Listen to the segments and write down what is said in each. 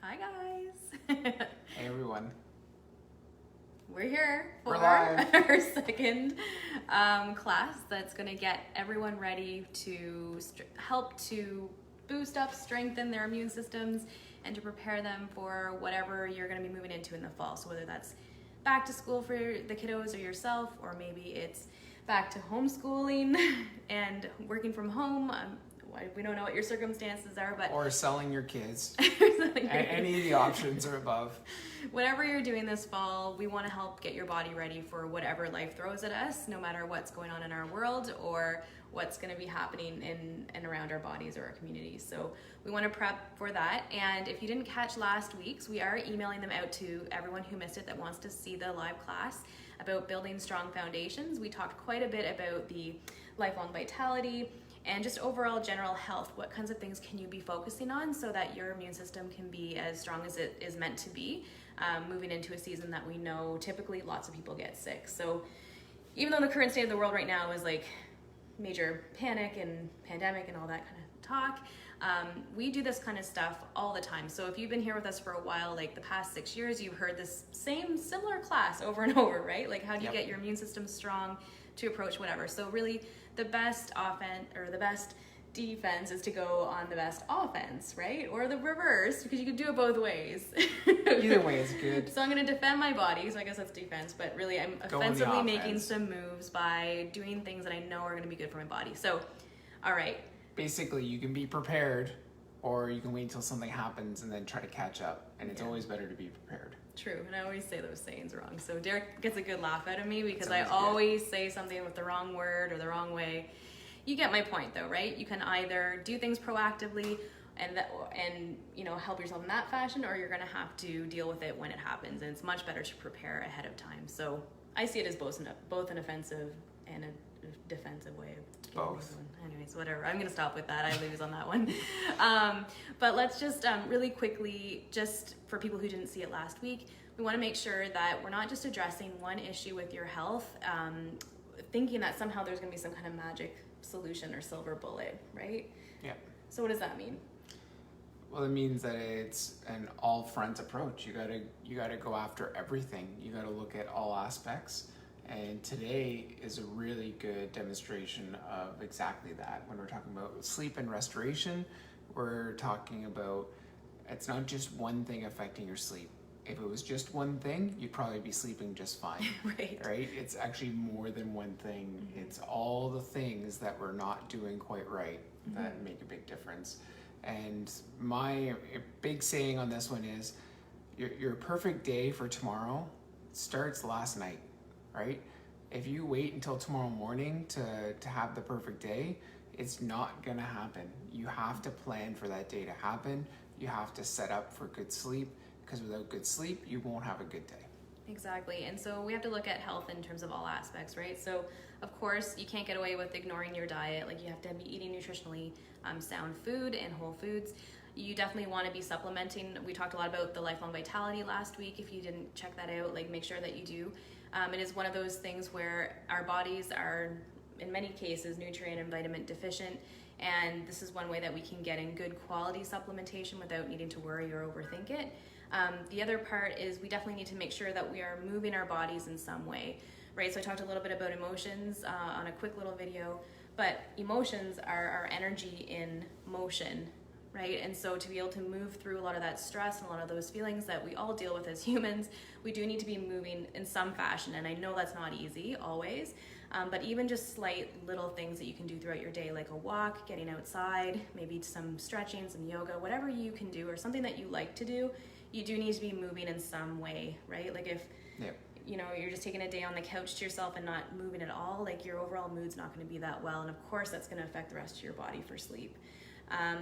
Hi guys. Hey everyone. We're here for We're live. our second class that's going to get everyone ready to help to boost up, strengthen their immune systems, and to prepare them for whatever you're going to be moving into in the fall. So whether that's back to school for the kiddos or yourself, or maybe it's back to homeschooling and working from home. We don't know what your circumstances are, but Or selling your kids. Selling your Any of the options are above. whatever you're doing this fall, we want to help get your body ready for whatever life throws at us, no matter what's going on in our world or what's going to be happening in and around our bodies or our communities. So we want to prep for that. And if you didn't catch last week's, we are emailing them out to everyone who missed it that wants to see the live class about building strong foundations. We talked quite a bit about the lifelong vitality and just overall general health. What kinds of things can you be focusing on so that your immune system can be as strong as it is meant to be, moving into a season that we know typically lots of people get sick. So even though the current state of the world right now is like major panic and pandemic and all that kind of talk, we do this kind of stuff all the time. So if you've been here with us for a while, like the past 6 years, you've heard this similar class over and over, right? Like how do you get your immune system strong to approach whatever. So really the best offense or the best defense is to go on the best offense, right? Or the reverse, because you can do it both ways. Either way is good. So I'm going to defend my body, so I guess that's defense, but really I'm offensively making some moves by doing things that I know are going to be good for my body. So, all right. Basically, you can be prepared, or you can wait until something happens and then try to catch up. And it's always better to be prepared. True, and I always say those sayings wrong. So Derek gets a good laugh out of me because I always say something with the wrong word or the wrong way. You get my point though, right? You can either do things proactively and help yourself in that fashion, or you're going to have to deal with it when it happens. And it's much better to prepare ahead of time. So I see it as both an offensive and a defensive way of both. Anyways, whatever. I'm going to stop with that. I lose on that one. But let's just really quickly, just for people who didn't see it last week, we want to make sure that we're not just addressing one issue with your health, thinking that somehow there's going to be some kind of magic solution or silver bullet, right? Yeah. So what does that mean? Well, it means that it's an all front approach. You gotta go after everything. You gotta look at all aspects. And today is a really good demonstration of exactly that. When we're talking about sleep and restoration, we're talking about it's not just one thing affecting your sleep. If it was just one thing, you'd probably be sleeping just fine. Right? It's actually more than one thing. It's all the things that we're not doing quite right that make a big difference. And my big saying on this one is your perfect day for tomorrow starts last night. Right? If you wait until tomorrow morning to have the perfect day, it's not gonna happen. You have to plan for that day to happen. You have to set up for good sleep, because without good sleep, you won't have a good day. Exactly. And so we have to look at health in terms of all aspects, right? So of course you can't get away with ignoring your diet. Like you have to be eating nutritionally sound food and whole foods. You definitely want to be supplementing. We talked a lot about the lifelong vitality last week. If you didn't check that out, like make sure that you do. It is one of those things where our bodies are, in many cases, nutrient and vitamin deficient. And this is one way that we can get in good quality supplementation without needing to worry or overthink it. The other part is we definitely need to make sure that we are moving our bodies in some way, right? So I talked a little bit about emotions on a quick little video, but emotions are our energy in motion, right? And so to be able to move through a lot of that stress and a lot of those feelings that we all deal with as humans, we do need to be moving in some fashion. And I know that's not easy always, but even just slight little things that you can do throughout your day, like a walk, getting outside, maybe some stretching, some yoga, whatever you can do, or something that you like to do, you do need to be moving in some way, right? Like if you're just taking a day on the couch to yourself and not moving at all, like your overall mood's not going to be that well. And of course that's going to affect the rest of your body for sleep.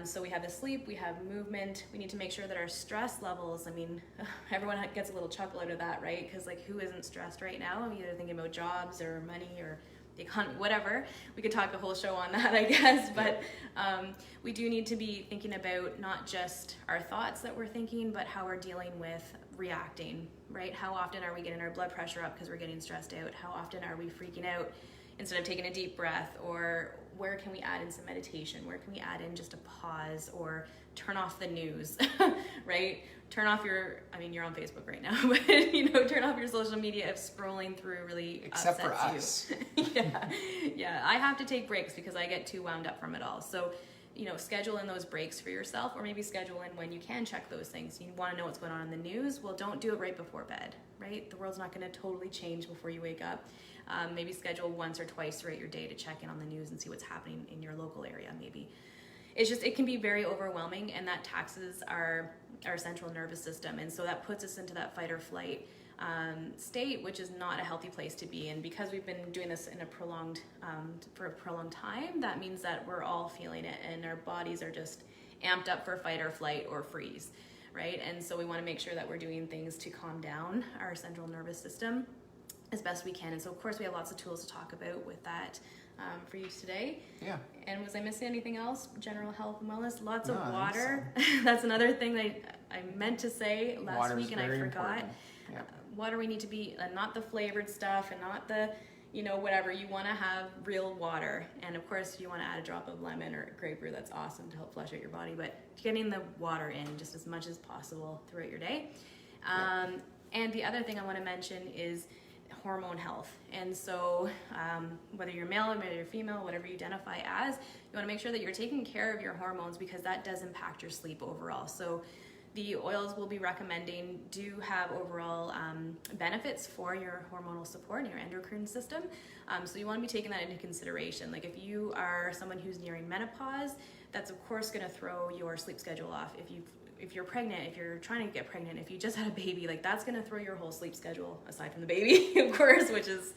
So we have the sleep, we have movement. We need to make sure that our stress levels, I mean, everyone gets a little chuckle out of that, right? Because like who isn't stressed right now? I'm either thinking about jobs or money or the economy, whatever. We could talk a whole show on that, I guess. But we do need to be thinking about not just our thoughts that we're thinking, but how we're dealing with reacting, right? How often are we getting our blood pressure up because we're getting stressed out? How often are we freaking out instead of taking a deep breath? Or where can we add in some meditation? Where can we add in just a pause or turn off the news, right? turn off you're on Facebook right now, but turn off your social media if scrolling through really Except for upsets you. Yeah. I have to take breaks because I get too wound up from it all. So, schedule in those breaks for yourself, or maybe schedule in when you can check those things. You want to know what's going on in the news? Well, don't do it right before bed, right? The world's not going to totally change before you wake up. Maybe schedule once or twice throughout your day to check in on the news and see what's happening in your local area, maybe. It can be very overwhelming, and that taxes our central nervous system, and so that puts us into that fight or flight state, which is not a healthy place to be. And because we've been doing this in for a prolonged time, that means that we're all feeling it, and our bodies are just amped up for fight or flight or freeze, right? And so we want to make sure that we're doing things to calm down our central nervous system as best we can. And so of course we have lots of tools to talk about with that for you today. Yeah. And was I missing anything else? General health and wellness, lots of No, water. That's another thing that I meant to say last week and I forgot. Yeah. Water, we need to be not the flavored stuff and not the whatever. You want to have real water, and of course you want to add a drop of lemon or grapefruit. That's awesome to help flush out your body, but getting the water in just as much as possible throughout your day. And the other thing I want to mention is hormone health. And so whether you're male, whether you're female, whatever you identify as, you want to make sure that you're taking care of your hormones, because that does impact your sleep overall. So the oils we'll be recommending do have overall benefits for your hormonal support and your endocrine system. So you want to be taking that into consideration. Like if you are someone who's nearing menopause, that's of course going to throw your sleep schedule off. If you're pregnant, if you're trying to get pregnant, if you just had a baby, like that's going to throw your whole sleep schedule, aside from the baby, of course, which is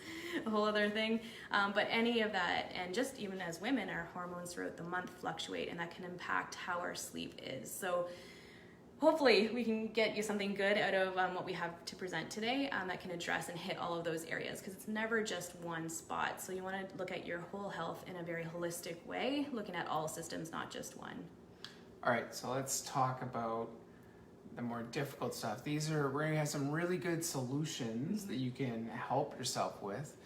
a whole other thing. But any of that, and just even as women, our hormones throughout the month fluctuate, and that can impact how our sleep is. So hopefully we can get you something good out of what we have to present today that can address and hit all of those areas, because it's never just one spot. So you want to look at your whole health in a very holistic way, looking at all systems, not just one. All right, so let's talk about the more difficult stuff. We're going to have some really good solutions that you can help yourself with,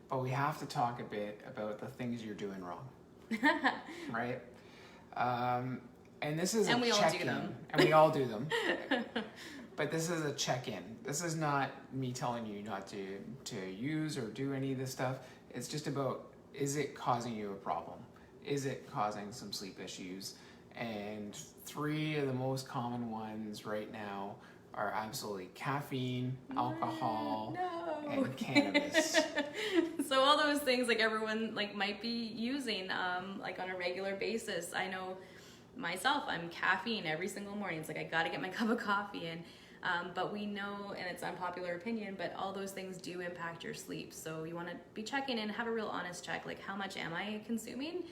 but we have to talk a bit about the things you're doing wrong, right? And this is a check-in. And we all do them. But this is a check-in. This is not me telling you not to use or do any of this stuff. It's just about, is it causing you a problem? Is it causing some sleep issues? And 3 of the most common ones right now are absolutely caffeine, alcohol, and cannabis. So all those things like everyone might be using on a regular basis. I know myself, I'm caffeine every single morning. It's like I got to get my cup of coffee in. But we know, and it's unpopular opinion, but all those things do impact your sleep. So you want to be checking in, have a real honest check, like how much am I consuming?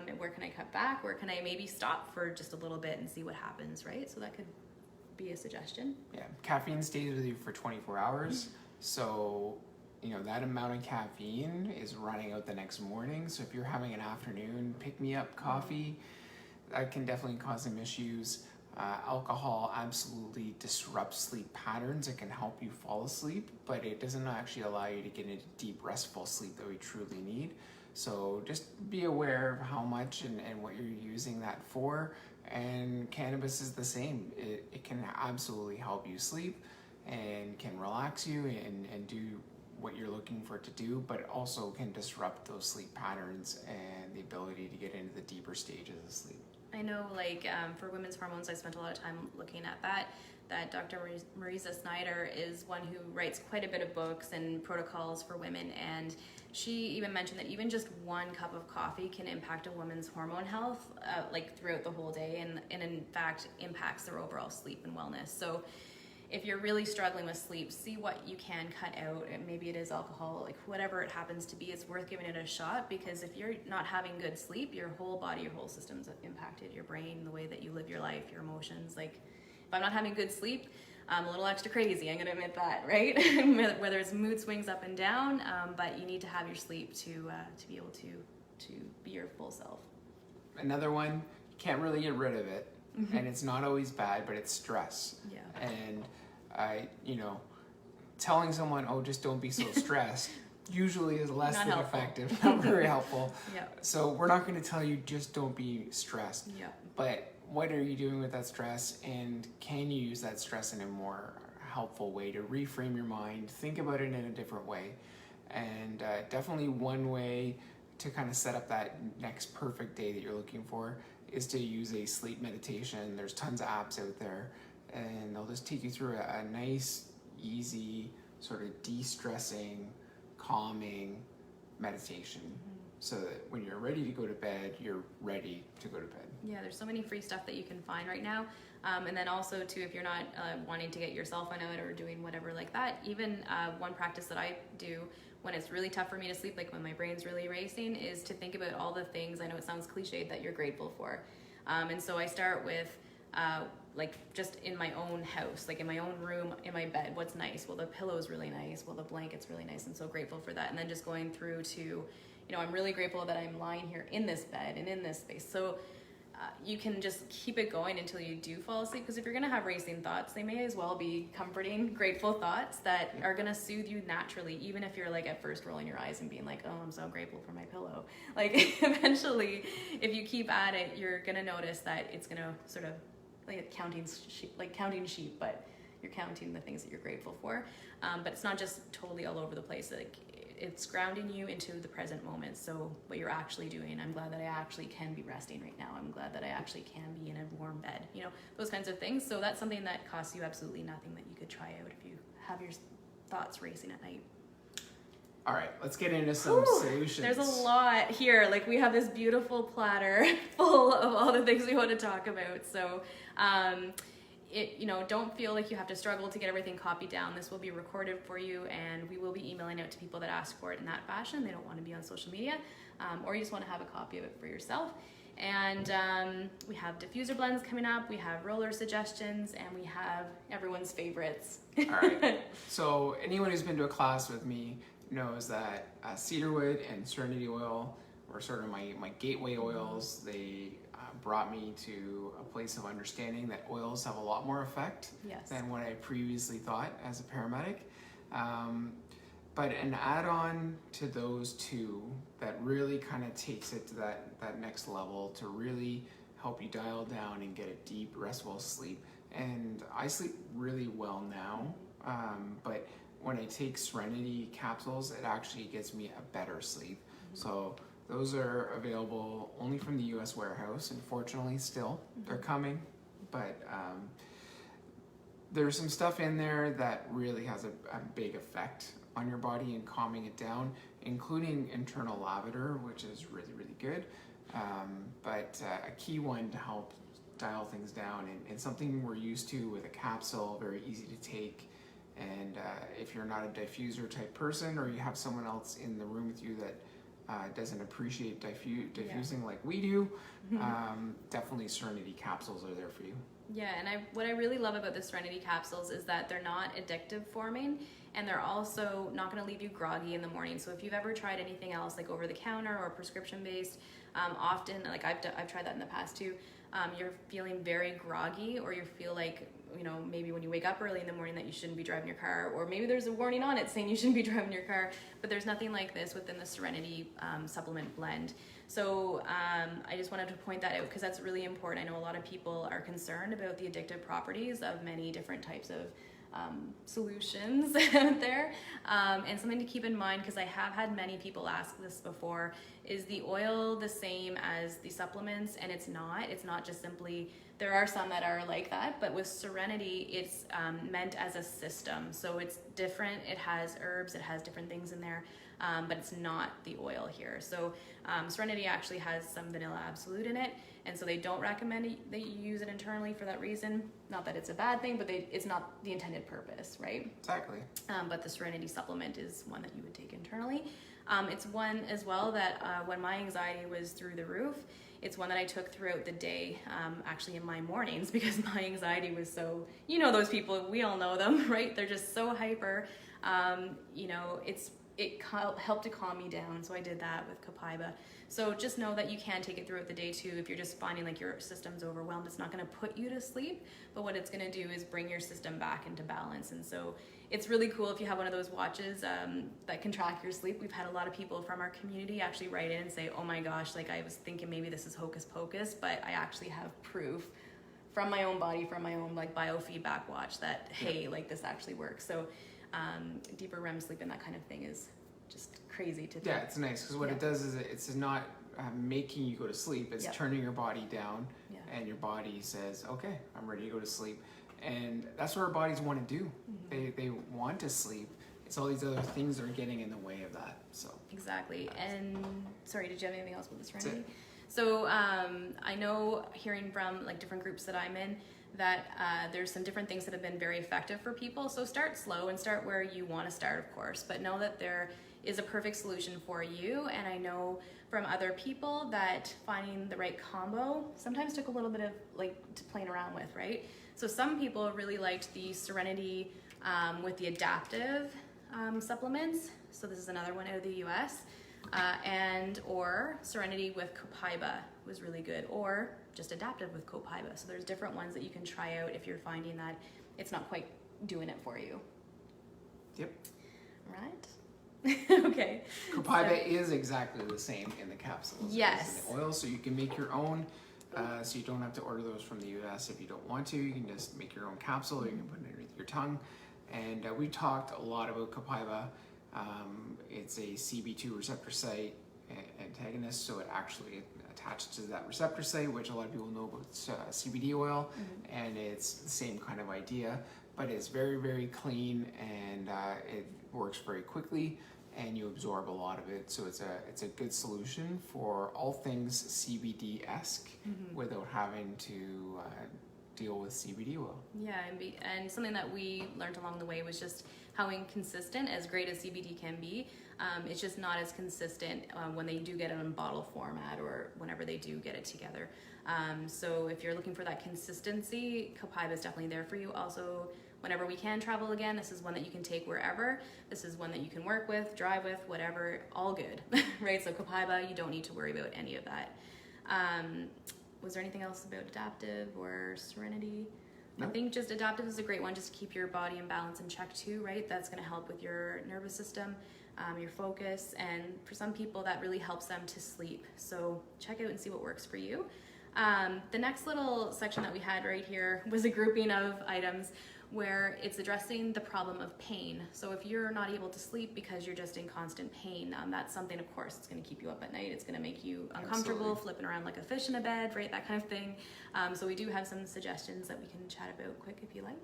And where can I cut back? Where can I maybe stop for just a little bit and see what happens, right? So that could be a suggestion. Yeah, caffeine stays with you for 24 hours. So, that amount of caffeine is running out the next morning. So if you're having an afternoon pick-me-up coffee, that can definitely cause some issues. Alcohol absolutely disrupts sleep patterns. It can help you fall asleep, but it doesn't actually allow you to get into deep, restful sleep that we truly need. So just be aware of how much and what you're using that for. And cannabis is the same. It can absolutely help you sleep and can relax you and do what you're looking for it to do, but it also can disrupt those sleep patterns and the ability to get into the deeper stages of sleep. I know, for women's hormones, I spent a lot of time looking at that Dr. Marisa Snyder is one who writes quite a bit of books and protocols for women, and she even mentioned that even just 1 cup of coffee can impact a woman's hormone health throughout the whole day, and in fact impacts their overall sleep and wellness. So if you're really struggling with sleep, see what you can cut out. And maybe it is alcohol, whatever it happens to be, it's worth giving it a shot, because if you're not having good sleep, your whole body, your whole system's impacted, your brain, the way that you live your life, your emotions. If I'm not having good sleep, I'm a little extra crazy, I'm gonna admit that, right? Whether it's mood swings up and down, but you need to have your sleep to be able to be your full self. Another one, you can't really get rid of it, and it's not always bad, but it's stress. Yeah. And telling someone, oh, just don't be so stressed, usually is less Not than helpful. effective, not very helpful. Yeah. So we're not going to tell you just don't be stressed. Yeah. But what are you doing with that stress, and can you use that stress in a more helpful way to reframe your mind, think about it in a different way. And definitely one way to kind of set up that next perfect day that you're looking for is to use a sleep meditation. There's tons of apps out there, and they'll just take you through a nice, easy, sort of de-stressing, calming meditation, so that when you're ready to go to bed, you're ready to go to bed. Yeah, there's so many free stuff that you can find right now. And then also too, if you're not wanting to get your cell phone out or doing whatever like that, even one practice that I do when it's really tough for me to sleep, like when my brain's really racing, is to think about all the things, I know it sounds cliched, that you're grateful for. And so I start with like just in my own house, like in my own room, in my bed, what's nice? Well, the pillow's really nice. Well, the blanket's really nice. I'm so grateful for that. And then just going through to, I'm really grateful that I'm lying here in this bed and in this space. So you can just keep it going until you do fall asleep, because if you're gonna have racing thoughts, they may as well be comforting, grateful thoughts that are gonna soothe you naturally, even if you're like at first rolling your eyes and being like, oh, I'm so grateful for my pillow. Like eventually, if you keep at it, you're gonna notice that it's gonna sort of like counting sheep, but you're counting the things that you're grateful for. But it's not just totally all over the place. Like it's grounding you into the present moment. So what you're actually doing, I'm glad that I actually can be resting right now. I'm glad that I actually can be in a warm bed, those kinds of things. So that's something that costs you absolutely nothing that you could try out if you have your thoughts racing at night. All right, let's get into some solutions. There's a lot here. Like we have this beautiful platter full of all the things we want to talk about. So don't feel like you have to struggle to get everything copied down. This will be recorded for you, and we will be emailing out to people that ask for it in that fashion. They don't want to be on social media, or you just want to have a copy of it for yourself. And we have diffuser blends coming up, we have roller suggestions, and we have everyone's favorites. All right, so anyone who's been to a class with me knows that cedarwood and serenity oil were sort of my gateway oils. They brought me to a place of understanding that oils have a lot more effect than what I previously thought as a paramedic. But an add-on to those two that really kind of takes it to that next level to really help you dial down and get a deep, restful sleep. And I sleep really well now, but when I take Serenity capsules, it actually gets me a better sleep. So those are available only from the US warehouse, unfortunately still. They're coming, but there's some stuff in there that really has a big effect on your body and calming it down, including internal lavender, which is really, really good. But a key one to help dial things down, and something we're used to with a capsule, very easy to take. And if you're not a diffuser type person, or you have someone else in the room with you that doesn't appreciate diffusing like we do, definitely Serenity capsules are there for you. Yeah, and what I really love about the Serenity capsules is that they're not addictive forming, and they're also not going to leave you groggy in the morning. So if you've ever tried anything else like over the counter or prescription based, often, like I've tried that in the past too, you're feeling very groggy, or you feel like, maybe when you wake up early in the morning that you shouldn't be driving your car, or maybe there's a warning on it saying you shouldn't be driving your car, but there's nothing like this within the Serenity supplement blend. So I just wanted to point that out because that's really important. I know a lot of people are concerned about the addictive properties of many different types of solutions out there, and something to keep in mind, because I have had many people ask this before, is the oil the same as the supplements? And it's not just simply, there are some that are like that, but with Serenity it's meant as a system, so it's different. It has herbs, it has different things in there, but it's not the oil here. So Serenity actually has some vanilla absolute in it, and so they don't recommend that you use it internally for that reason. Not that it's a bad thing, but it's not the intended purpose, right? Exactly. But the Serenity supplement is one that you would take internally. It's one as well that when my anxiety was through the roof, it's one that I took throughout the day, actually in my mornings, because my anxiety was so, those people, we all know them, right? They're just so hyper. It's it helped to calm me down. So I did that with Copaiba. So just know that you can take it throughout the day too. If you're just finding like your system's overwhelmed, it's not going to put you to sleep, but what it's going to do is bring your system back into balance. And so it's really cool if you have one of those watches that can track your sleep. We've had a lot of people from our community actually write in and say, oh my gosh, like I was thinking maybe this is hocus pocus, but I actually have proof from my own body, from my own like biofeedback watch that, hey, like this actually works. So deeper REM sleep and that kind of thing is just crazy to think. Yeah, it's nice because what it does is it's not making you go to sleep. It's turning your body down, and your body says, okay, I'm ready to go to sleep. And that's what our bodies want to do. They want to sleep. It's all these other things that are getting in the way of that. So exactly. And sorry, did you have anything else with the Serenity? So I know hearing from like different groups that I'm in that there's some different things that have been very effective for people. So start slow and start where you want to start, of course, but know that there is a perfect solution for you. And I know from other people that finding the right combo sometimes took a little bit of like playing around with, right? So some people really liked the Serenity with the adaptive supplements. So this is another one out of the US. And or Serenity with Copaiba was really good, or just adaptive with Copaiba. So there's different ones that you can try out if you're finding that it's not quite doing it for you. Yep. Right? Okay. Copaiba is exactly the same in the capsules yes. as in the oil, so you can make your own. So you don't have to order those from the US if you don't want to. You can just make your own capsule. You can put it underneath your tongue. And we talked a lot about Copaiba. It's a CB2 receptor site antagonist, so it actually attaches to that receptor site, which a lot of people know about CBD oil, and it's the same kind of idea, but it's very, very clean, and it works very quickly, and you absorb a lot of it. So it's a good solution for all things CBD-esque without having to deal with CBD oil. Yeah, and something that we learned along the way was just how inconsistent, as great as CBD can be, it's just not as consistent when they do get it in bottle format or whenever they do get it together. So if you're looking for that consistency, Copaiba is definitely there for you. Also, whenever we can travel again, this is one that you can take wherever. This is one that you can work with, drive with, whatever, all good, right? So Copaiba, you don't need to worry about any of that. Was there anything else about adaptive or Serenity? No. I think just adaptive is a great one just to keep your body in balance and check too, right? That's going to help with your nervous system, your focus, and for some people that really helps them to sleep. So check out and see what works for you. The next little section that we had right here was a grouping of items where it's addressing the problem of pain. So if you're not able to sleep because you're just in constant pain, that's something, of course, it's going to keep you up at night. It's going to make you uncomfortable, Absolutely. Flipping around like a fish in a bed, right? That kind of thing. So we do have some suggestions that we can chat about quick if you like.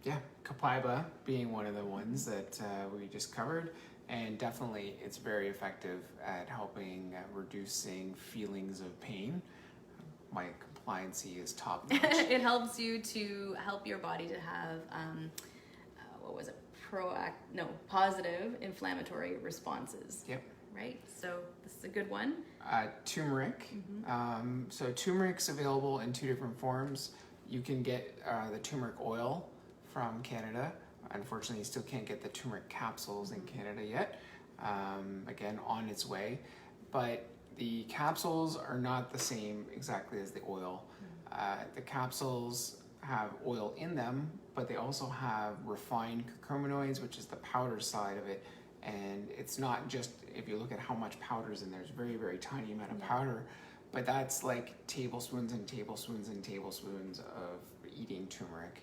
Yeah, Copaiba being one of the ones that we just covered. And definitely it's very effective at helping reducing feelings of pain. My compliancy is top notch. It helps you to help your body to have positive inflammatory responses. Yep. Right. So this is a good one. Turmeric. So turmeric's available in 2 different forms. You can get the turmeric oil from Canada. Unfortunately, you still can't get the turmeric capsules in Canada yet. Again, on its way, but the capsules are not the same exactly as the oil. The capsules have oil in them, but they also have refined curcuminoids, which is the powder side of it. And it's not just, if you look at how much powder is in there, it's very, very tiny amount of powder, but that's like tablespoons and tablespoons and tablespoons of eating turmeric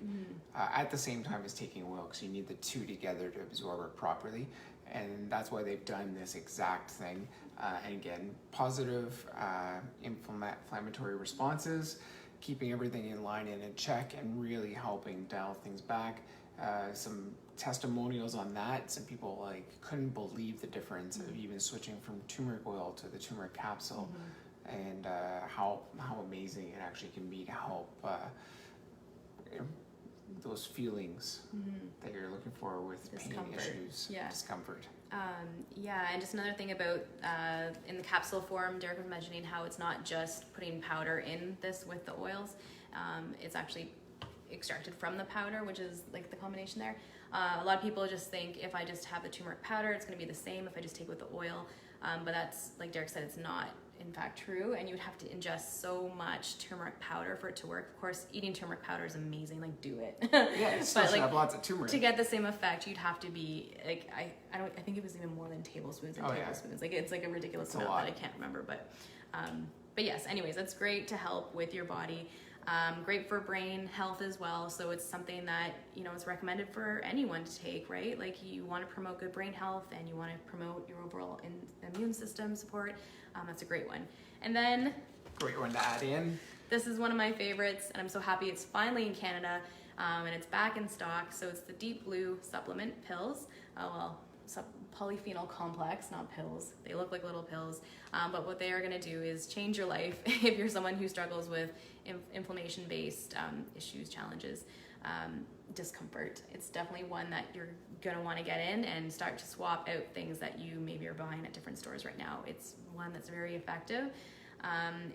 at the same time as taking oil, because you need the two together to absorb it properly. And that's why they've done this exact thing. And again, positive inflammatory responses, keeping everything in line and in check, and really helping dial things back. Some testimonials on that. Some people like couldn't believe the difference of even switching from turmeric oil to the turmeric capsule, and how amazing it actually can be to help those feelings that you're looking for with discomfort. Pain issues, discomfort. And just another thing about in the capsule form, Derek was mentioning how it's not just putting powder in this with the oils. It's actually extracted from the powder, which is like the combination there. A lot of people just think if I just have the turmeric powder, it's going to be the same if I just take with the oil. But that's, like Derek said, it's not in fact true, and you would have to ingest so much turmeric powder for it to work. Of course, eating turmeric powder is amazing, like do it. Yeah, it still but should like have lots of turmeric. to get the same effect, you'd have to be like I think it was even more than tablespoons and tablespoons. Like it's like a ridiculous amount that I can't remember, but yes, anyways, that's great to help with your body. Great for brain health as well. So it's something that, you know, is recommended for anyone to take, right? Like you want to promote good brain health and you want to promote your overall immune system support. That's a great one. And then great one to add in. this is one of my favorites, and I'm so happy it's finally in Canada, and it's back in stock. So it's the Deep Blue supplement pills. Polyphenol complex, not pills. They look like little pills, but what they are going to do is change your life if you're someone who struggles with inflammation-based issues, challenges, discomfort. It's definitely one that you're going to want to get in and start to swap out things that you maybe are buying at different stores right now. It's one that's very effective,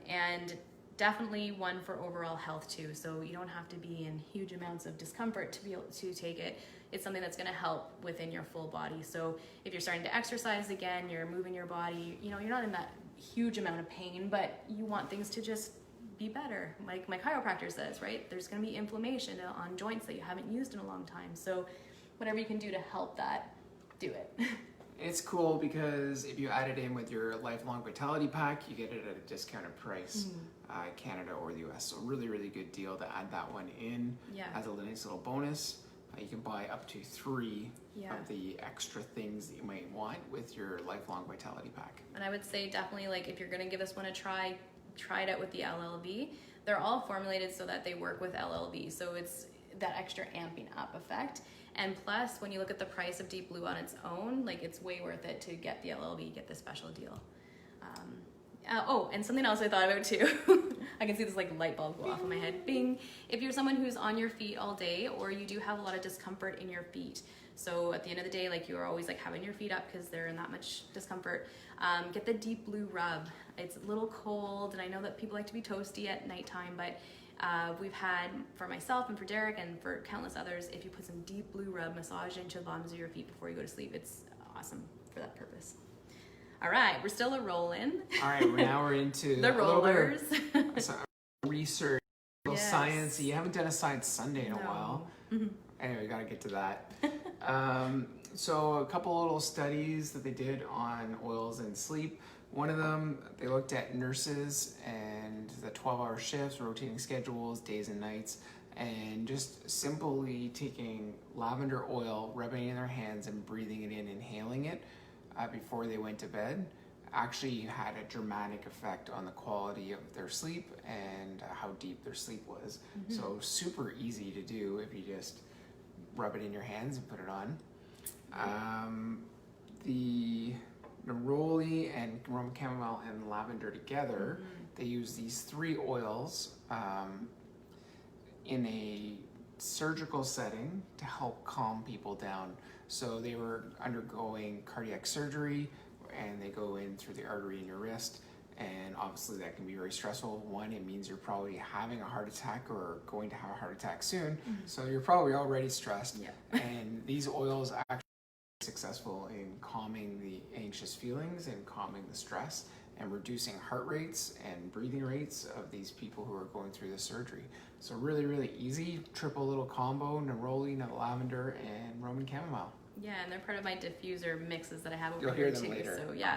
and definitely one for overall health too. So you don't have to be in huge amounts of discomfort to be able to take it. It's something that's going to help within your full body. So if you're starting to exercise again, you're moving your body, you know, you're not in that huge amount of pain, but you want things to just be better. Like my chiropractor says, right? There's going to be inflammation on joints that you haven't used in a long time. So whatever you can do to help that, do it. It's cool because if you add it in with your lifelong vitality pack, you get it at a discounted price, Canada or the US. So really, really good deal to add that one in as a nice little bonus. You can buy up to 3 of the extra things that you might want with your lifelong vitality pack. And I would say definitely, like, if you're going to give this one a try it out with the LLV. They're all formulated so that they work with LLV. So it's that extra amping up effect. And plus, when you look at the price of Deep Blue on its own, like it's way worth it to get the LLV, get the special deal. And something else I thought about too. I can see this like light bulb go off in my head. Bing. If you're someone who's on your feet all day, or you do have a lot of discomfort in your feet, so at the end of the day, like you're always like having your feet up because they're in that much discomfort, get the Deep Blue rub. It's a little cold, and I know that people like to be toasty at nighttime, but we've had, for myself and for Derek and for countless others, if you put some Deep Blue rub, massage into the bottoms of your feet before you go to sleep, it's awesome for that purpose. All right, we're still a rolling. All right, now we're into the rollers. Research, science. You haven't done a Science Sunday in a while. Anyway, we got to get to that. So a couple little studies that they did on oils and sleep. One of them, they looked at nurses and the 12-hour shifts, rotating schedules, days and nights, and just simply taking lavender oil, rubbing it in their hands and breathing it in, inhaling it before they went to bed, actually had a dramatic effect on the quality of their sleep and how deep their sleep was. So super easy to do if you just rub it in your hands and put it on. The neroli and Roman chamomile and lavender together, they use these 3 oils in a surgical setting to help calm people down. So they were undergoing cardiac surgery, and they go in through the artery in your wrist, and obviously that can be very stressful. One, it means you're probably having a heart attack or going to have a heart attack soon, so you're probably already stressed. And these oils actually are successful in calming the anxious feelings and calming the stress and reducing heart rates and breathing rates of these people who are going through the surgery. So really, really easy, triple little combo, neroli, lavender, and Roman chamomile. Yeah, and they're part of my diffuser mixes that I have over You'll here hear them too. later. So yeah,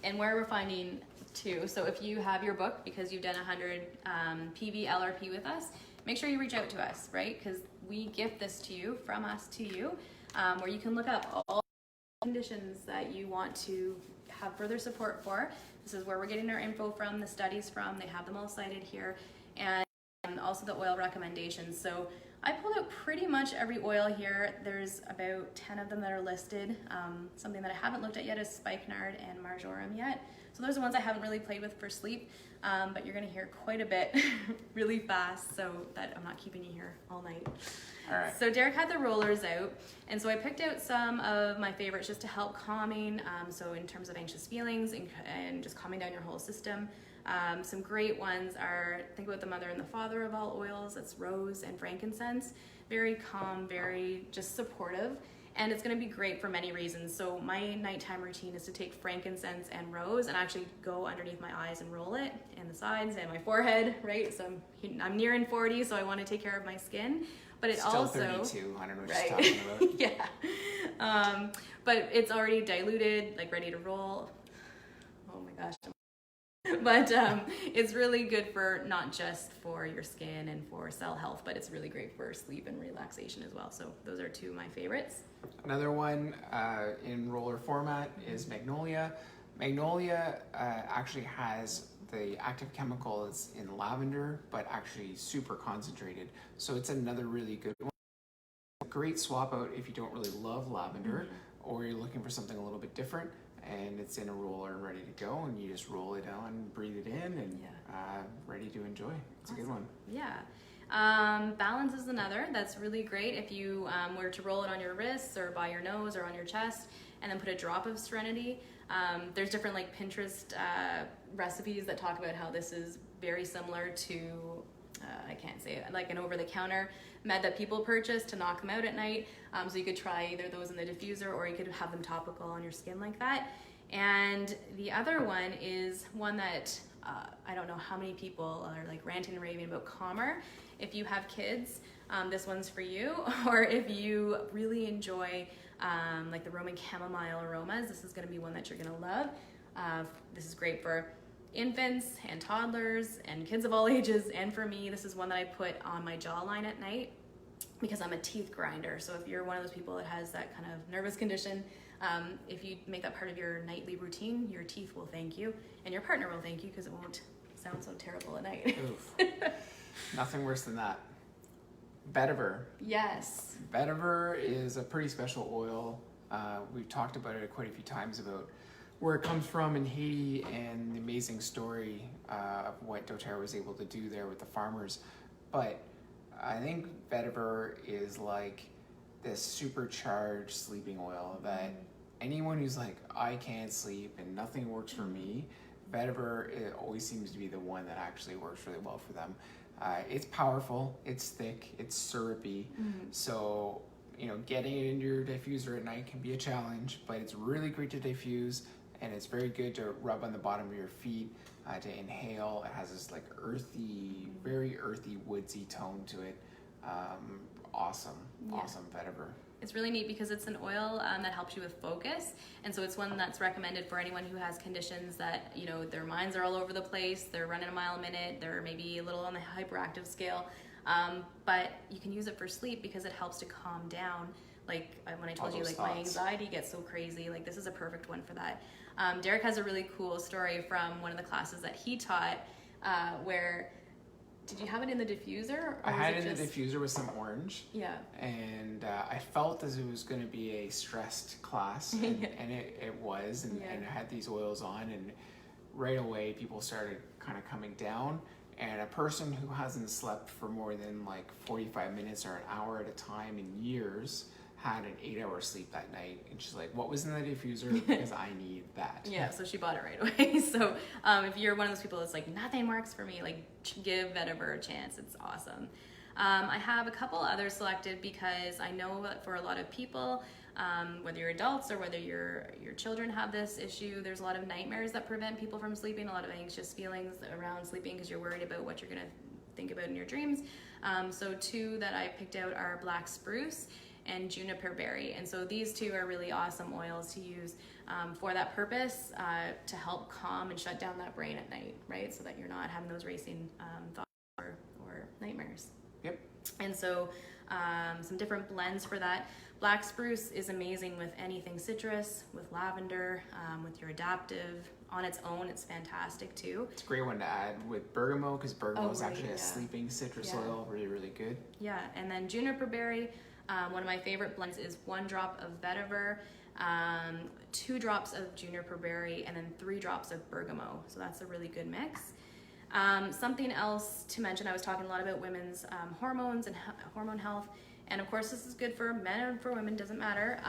and where we're finding too. So if you have your book because you've done 100 PV LRP with us, make sure you reach out to us, right? Because we gift this to you, from us to you, where you can look up all conditions that you want to have further support for. This is where we're getting our info from, the studies from. They have them all cited here, and also the oil recommendations. So I pulled out pretty much every oil here. There's about 10 of them that are listed. Something that I haven't looked at yet is spikenard and marjoram yet. So those are ones I haven't really played with for sleep, but you're gonna hear quite a bit really fast, so that I'm not keeping you here all night. All right. So Derek had the rollers out, and so I picked out some of my favorites just to help calming, so in terms of anxious feelings and just calming down your whole system. Some great ones are, think about the mother and the father of all oils. That's rose and frankincense. Very calm, very just supportive. And it's going to be great for many reasons. So my nighttime routine is to take frankincense and rose and actually go underneath my eyes and roll it, and the sides and my forehead, right? So I'm nearing 40, so I want to take care of my skin. But it Still also 32. I don't know what right. she's talking about. Yeah. But it's already diluted, like ready to roll. Oh my gosh. But it's really good for not just for your skin and for cell health, but it's really great for sleep and relaxation as well. So those are two of my favorites. Another one in roller format is magnolia. Magnolia actually has the active chemicals in lavender, but actually super concentrated. So it's another really good one. Great swap out if you don't really love lavender, or you're looking for something a little bit different, and it's in a roller and ready to go, and you just roll it on, breathe it in, and ready to enjoy. It's awesome. A good one. Yeah. Balance is another that's really great if you were to roll it on your wrists or by your nose or on your chest, and then put a drop of Serenity. There's different like Pinterest recipes that talk about how this is very similar to I can't say it, like an over-the-counter med that people purchase to knock them out at night. So you could try either those in the diffuser, or you could have them topical on your skin like that. And the other one is one that I don't know how many people are like ranting and raving about, Calmer. If you have kids, this one's for you. Or if you really enjoy like the Roman chamomile aromas, this is going to be one that you're going to love. This is great for infants and toddlers and kids of all ages, and for me, this is one that I put on my jawline at night because I'm a teeth grinder. So if you're one of those people that has that kind of nervous condition, if you make that part of your nightly routine, your teeth will thank you, and your partner will thank you because it won't sound so terrible at night. Oof. Nothing worse than that. Vetiver. Yes. Vetiver is a pretty special oil. We've talked about it quite a few times about where it comes from in Haiti and the amazing story of what doTERRA was able to do there with the farmers. But I think vetiver is like this supercharged sleeping oil that anyone who's like, I can't sleep and nothing works for me, vetiver, it always seems to be the one that actually works really well for them. It's powerful, it's thick, it's syrupy, so getting it into your diffuser at night can be a challenge, but it's really great to diffuse. And it's very good to rub on the bottom of your feet, to inhale. It has this like earthy, very earthy, woodsy tone to it. Awesome vetiver. It's really neat because it's an oil that helps you with focus, and so it's one that's recommended for anyone who has conditions that their minds are all over the place, they're running a mile a minute, they're maybe a little on the hyperactive scale, but you can use it for sleep because it helps to calm down. Like when I told you, like my anxiety gets so crazy, like this is a perfect one for that. Derek has a really cool story from one of the classes that he taught where, did you have it in the diffuser? I had it in the diffuser with some orange. Yeah. And I felt as it was going to be a stressed class, and, and it was, and I had these oils on, and right away people started kind of coming down. And a person who hasn't slept for more than like 45 minutes or an hour at a time in years had an 8-hour sleep that night, and she's like, what was in the diffuser? Because I need that. Yeah, so she bought it right away. So if you're one of those people that's like, nothing works for me, like give vetiver a chance. It's awesome. I have a couple others selected because I know that for a lot of people, whether you're adults or whether your children have this issue, there's a lot of nightmares that prevent people from sleeping, a lot of anxious feelings around sleeping because you're worried about what you're going to think about in your dreams. So two that I picked out are black spruce and juniper berry, and so these two are really awesome oils to use for that purpose, to help calm and shut down that brain at night, right? So that you're not having those racing thoughts or nightmares. Yep. And so some different blends for that. Black spruce is amazing with anything citrus, with lavender, with your adaptive. On its own, it's fantastic too. It's a great one to add with bergamot, because bergamot is actually a yeah. sleeping citrus oil, really, really good. Yeah, and then juniper berry. One of my favorite blends is 1 drop of vetiver, 2 drops of juniper berry, and then 3 drops of bergamot. So that's a really good mix. Something else to mention, I was talking a lot about women's hormones and hormone health, And of course, this is good for men and for women, doesn't matter.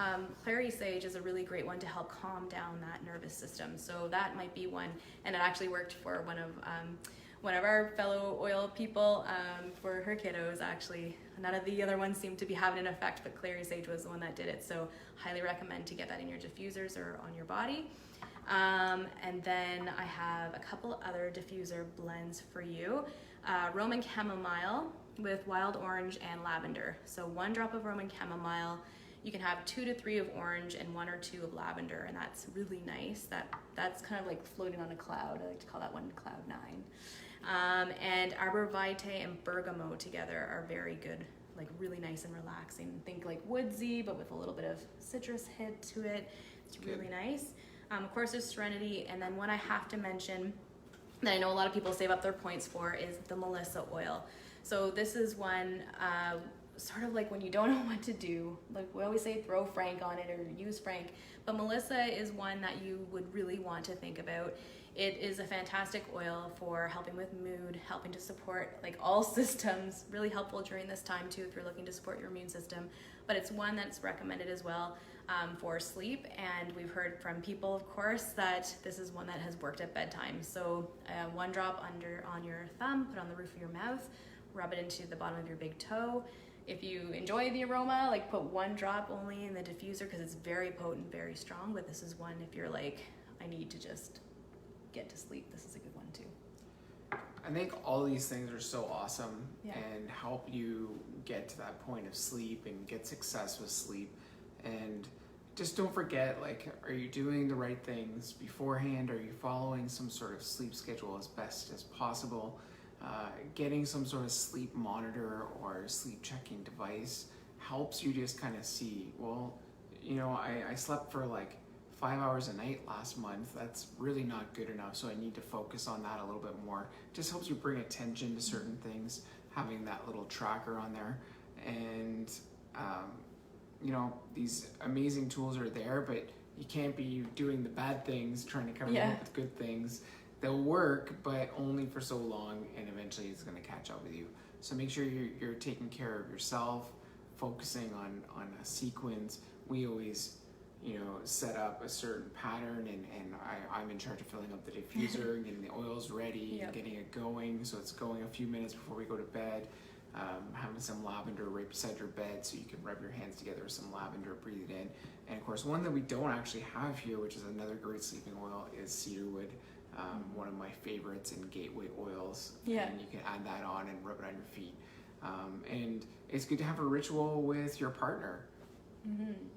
Clary sage is a really great one to help calm down that nervous system. So that might be one, and it actually worked for one of our fellow oil people for her kiddos. Actually, none of the other ones seem to be having an effect, but clary sage was the one that did it. So highly recommend to get that in your diffusers or on your body. And then I have a couple other diffuser blends for you. Roman chamomile with wild orange and lavender. So 1 drop of Roman chamomile, you can have 2 to 3 of orange and 1 or 2 of lavender, and that's really nice. That's kind of like floating on a cloud. I like to call that one cloud 9. And arbor vitae and bergamot together are very good, like really nice and relaxing. Think like woodsy, but with a little bit of citrus hit to it. It's really nice. Of course, there's serenity, and then one I have to mention that I know a lot of people save up their points for is the Melissa oil. So this is one sort of like when you don't know what to do, like we always say throw Frank on it or use Frank, but Melissa is one that you would really want to think about. It is a fantastic oil for helping with mood, helping to support like all systems, really helpful during this time too if you're looking to support your immune system. But it's one that's recommended as well for sleep, and we've heard from people, of course, that this is one that has worked at bedtime. So 1 drop on your thumb, put on the roof of your mouth, rub it into the bottom of your big toe. If you enjoy the aroma, like put 1 drop only in the diffuser because it's very potent, very strong. But this is one if you're like, I need to just get to sleep, this is a good one too. I think all these things are so awesome and help you get to that point of sleep and get success with sleep. And just don't forget, like, are you doing the right things beforehand? Are you following some sort of sleep schedule as best as possible? Getting some sort of sleep monitor or sleep checking device helps you just kind of see, well, you know, I slept for like 5 hours a night last month. That's really not good enough, so I need to focus on that a little bit more. Just helps you bring attention to certain things, having that little tracker on there. And you know, these amazing tools are there, but you can't be doing the bad things trying to cover them up with good things. They'll work, but only for so long, and eventually it's going to catch up with you. So make sure you're taking care of yourself, focusing on a sequence. We always, you know, set up a certain pattern, and I'm in charge of filling up the diffuser and getting the oils ready and getting it going. So it's going a few minutes before we go to bed. Having some lavender right beside your bed so you can rub your hands together with some lavender, breathe it in. And of course, one that we don't actually have here, which is another great sleeping oil, is cedarwood. One of my favorites in gateway oils. And you can add that on and rub it on your feet. And it's good to have a ritual with your partner.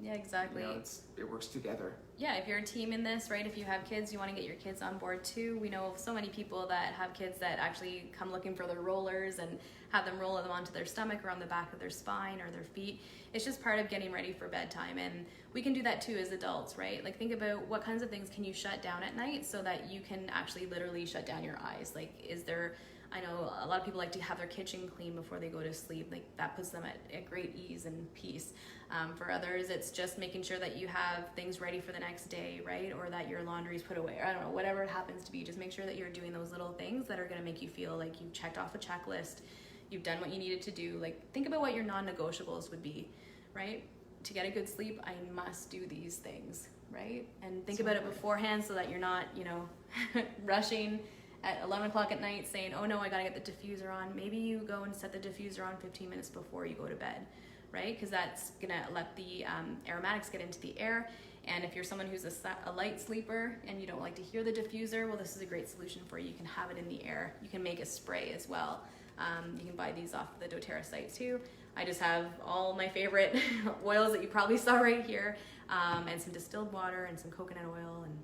Yeah, exactly. You know, it works together. Yeah, if you're a team in this, right, if you have kids, you want to get your kids on board too. We know of so many people that have kids that actually come looking for their rollers and have them roll them onto their stomach or on the back of their spine or their feet. It's just part of getting ready for bedtime, and we can do that too as adults, right? Like think about what kinds of things can you shut down at night so that you can actually literally shut down your eyes. Like I know a lot of people like to have their kitchen clean before they go to sleep. Like that puts them at great ease and peace. For others, it's just making sure that you have things ready for the next day, right? Or that your laundry's put away, or I don't know, whatever it happens to be. Just make sure that you're doing those little things that are going to make you feel like you've checked off a checklist, you've done what you needed to do. Like think about what your non-negotiables would be, right? To get a good sleep, I must do these things, right? And think about it beforehand so that you're not, you know, rushing at 11 o'clock at night saying, oh no, I gotta get the diffuser on. Maybe you go and set the diffuser on 15 minutes before you go to bed, right? Because that's gonna let the aromatics get into the air. And if you're someone who's a light sleeper and you don't like to hear the diffuser, well, this is a great solution for you. You can have it in the air. You can make a spray as well. You can buy these off the doTERRA site too. I just have all my favorite oils that you probably saw right here, and some distilled water and some coconut oil, and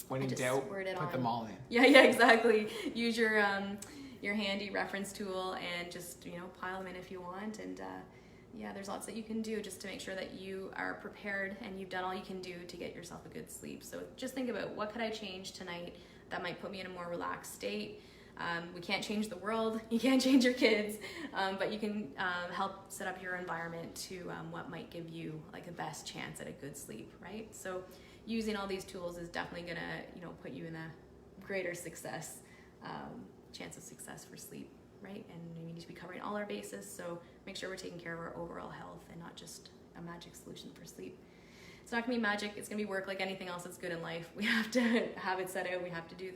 when in doubt, put them all in. Yeah, exactly. Use your handy reference tool and just, you know, pile them in if you want. And yeah, there's lots that you can do just to make sure that you are prepared and you've done all you can do to get yourself a good sleep. So just think about, what could I change tonight that might put me in a more relaxed state? We can't change the world, you can't change your kids, but you can help set up your environment to what might give you like the best chance at a good sleep, right? So using all these tools is definitely gonna, you know, put you in a greater success, chance of success for sleep. right? And we need to be covering all our bases, so make sure we're taking care of our overall health and not just a magic solution for sleep. It's not gonna be magic, it's gonna be work like anything else that's good in life. We have to have it set out, we have to do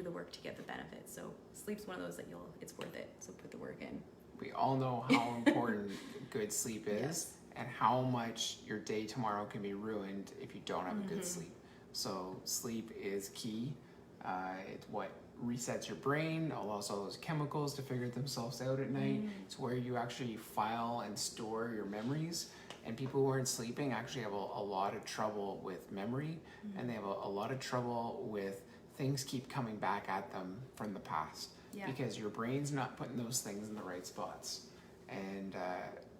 the work to get the benefits. So sleep's one of those that it's worth it, so put the work in. We all know how important good sleep is, Yes. and how much your day tomorrow can be ruined if you don't have a good sleep. So sleep is key. It's what resets your brain, allows all those chemicals to figure themselves out at night. It's where you actually file and store your memories. And people who aren't sleeping actually have a lot of trouble with memory, and they have a lot of trouble with things keep coming back at them from the past. Yeah. Because your brain's not putting those things in the right spots. And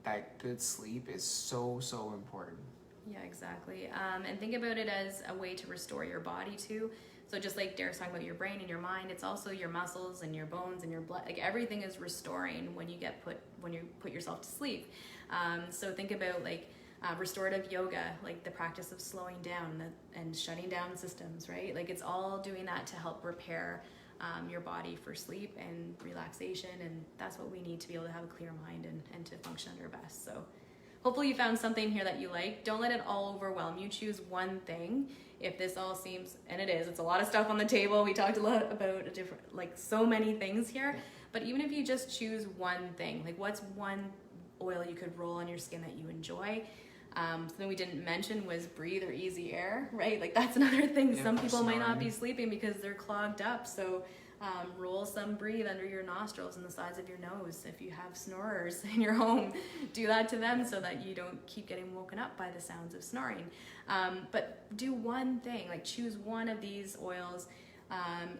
that good sleep is so, so important. Yeah, exactly. And think about it as a way to restore your body too. So just like Derek's talking about your brain and your mind, it's also your muscles and your bones and your blood. Like everything is restoring when you put yourself to sleep. So think about like restorative yoga, like the practice of slowing down and shutting down systems, right? Like it's all doing that to help repair your body for sleep and relaxation, and that's what we need to be able to have a clear mind and to function at our best. So hopefully you found something here that you like. Don't let it all overwhelm you. Choose one thing. If this all seems, and it's a lot of stuff on the table. We talked a lot about so many things here, but even if you just choose one thing, like what's one oil you could roll on your skin that you enjoy. Something we didn't mention was breathe or easy air, right? Like that's another thing. Yeah, Some people might not snoring. be sleeping because they're clogged up. So roll some breathe under your nostrils and the sides of your nose. If you have snorers in your home, do that to them so that you don't keep getting woken up by the sounds of snoring. But do one thing, like choose one of these oils.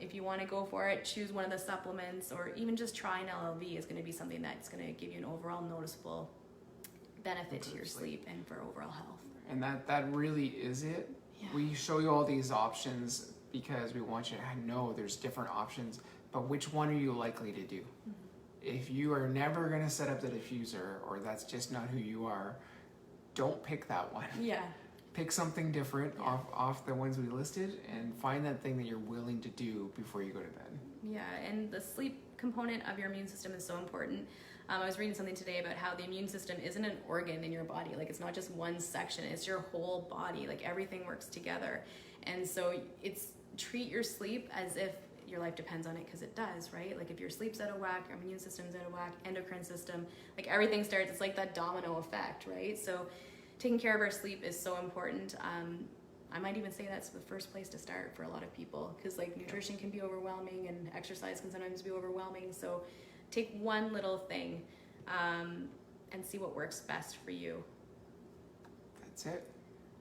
If you want to go for it, choose one of the supplements, or even just try an LLV is going to be something that's going to give you an overall noticeable benefit to your sleep and for overall health. And that really is it. Yeah. We show you all these options because we want you to know there's different options, but which one are you likely to do? If you are never going to set up the diffuser, or that's just not who you are, don't pick that one. Yeah. Pick something different off the ones we listed, and find that thing that you're willing to do before you go to bed. Yeah, and the sleep component of your immune system is so important. I was reading something today about how the immune system isn't an organ in your body. Like it's not just one section, it's your whole body. Like everything works together. And so treat your sleep as if your life depends on it, because it does, right? Like if your sleep's out of whack, your immune system's out of whack, endocrine system, like everything starts, it's like that domino effect, right? So taking care of our sleep is so important. I might even say that's the first place to start for a lot of people, because like nutrition can be overwhelming and exercise can sometimes be overwhelming. So take one little thing and see what works best for you. That's it.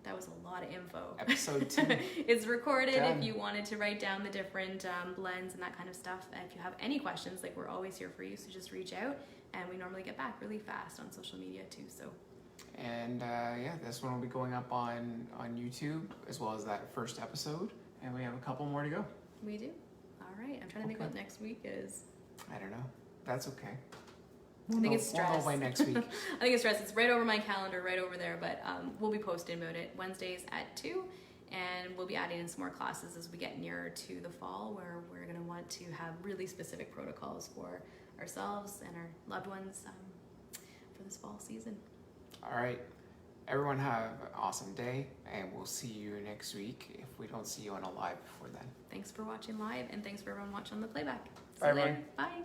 That was a lot of info. Episode 2. It's recorded. Done. If you wanted to write down the different blends and that kind of stuff. And if you have any questions, like we're always here for you, so just reach out, and we normally get back really fast on social media too. So. And this one will be going up on YouTube, as well as that first episode, and we have a couple more to go. We do. All right. I'm trying to think what next week is. I don't know. That's okay. I think it's stress. We'll know by next week. I think it's stress. It's right over my calendar, right over there. But we'll be posting about it Wednesdays at 2, and we'll be adding in some more classes as we get nearer to the fall, where we're going to want to have really specific protocols for ourselves and our loved ones for this fall season. All right. Everyone have an awesome day, and we'll see you next week if we don't see you on a live before then. Thanks for watching live, and thanks for everyone watching on the playback. See Bye, you later. everyone. Bye.